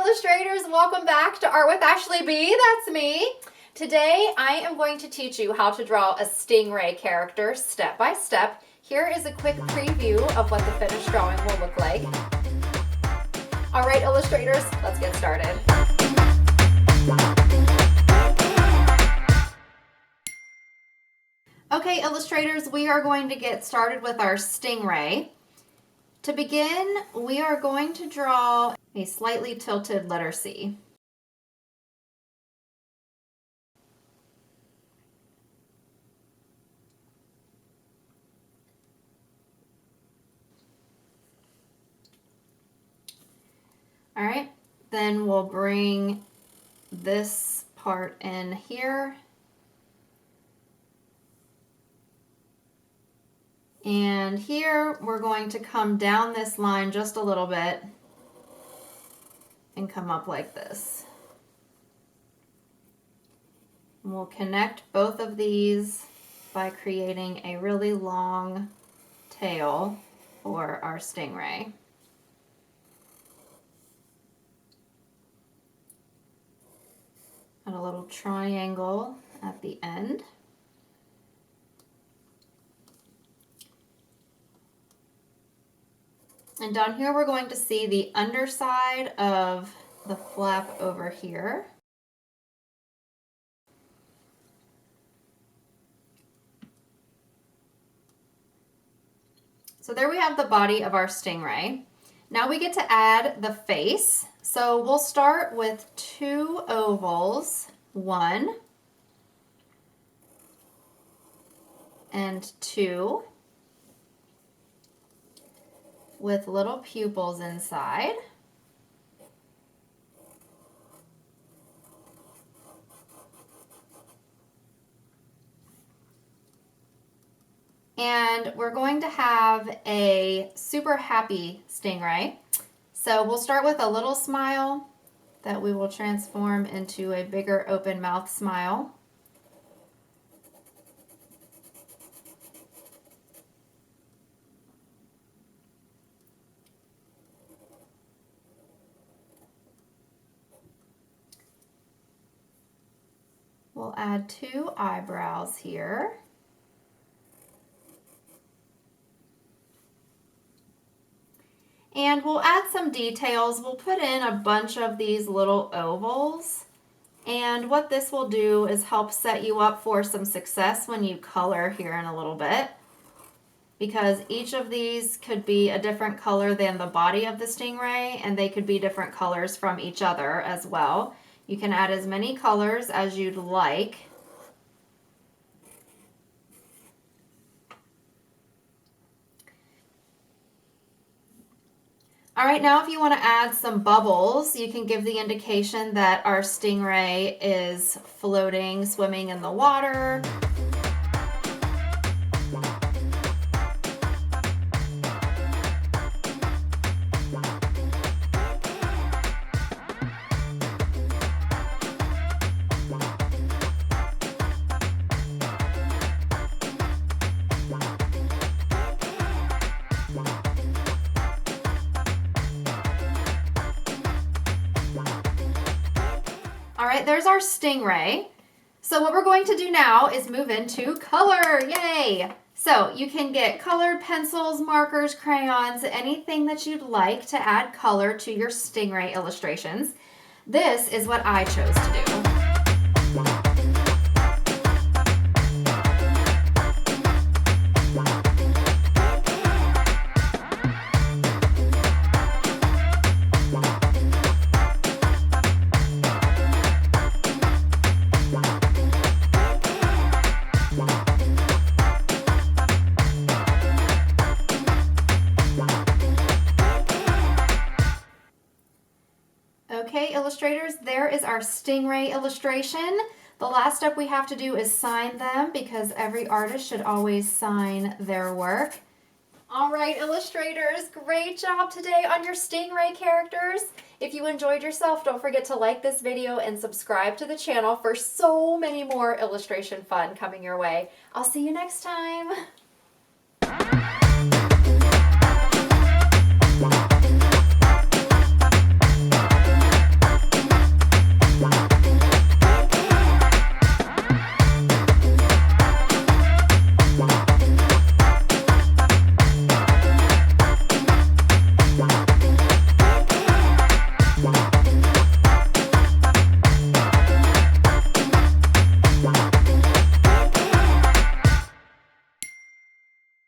illustrators, welcome back to Art with Ashley B. That's me. Today I am going to teach you how to draw a Stingray character step by step. Here is a quick preview of what the finished drawing will look like. All right, illustrators, let's get started. Okay, illustrators, we are going to get started with our Stingray. To begin, we are going to draw a slightly tilted letter C. All right, then we'll bring this part in here. And here we're going to come down this line just a little bit and come up like this. And we'll connect both of these by creating a really long tail for our Stingray. And a little triangle at the end. And down here we're going to see the underside of the flap over here. So there we have the body of our Stingray. Now we get to add the face. So we'll start with 2 ovals, 1 and 2. With little pupils inside. And we're going to have a super happy Stingray. So we'll start with a little smile that we will transform into a bigger open mouth smile. We'll add 2 eyebrows here. And we'll add some details. We'll put in a bunch of these little ovals. And what this will do is help set you up for some success when you color here in a little bit. Because each of these could be a different color than the body of the Stingray, and they could be different colors from each other as well. You can add as many colors as you'd like. All right, now if you want to add some bubbles, you can give the indication that our Stingray is floating, swimming in the water. All right, there's our Stingray. So what we're going to do now is move into color. Yay! So you can get colored pencils, markers, crayons, anything that you'd like to add color to your Stingray illustrations. This is what I chose to do. Okay, illustrators, there is our Stingray illustration. The last step we have to do is sign them because every artist should always sign their work. All right, illustrators, great job today on your Stingray characters. If you enjoyed yourself, don't forget to like this video and subscribe to the channel for so many more illustration fun coming your way. I'll see you next time.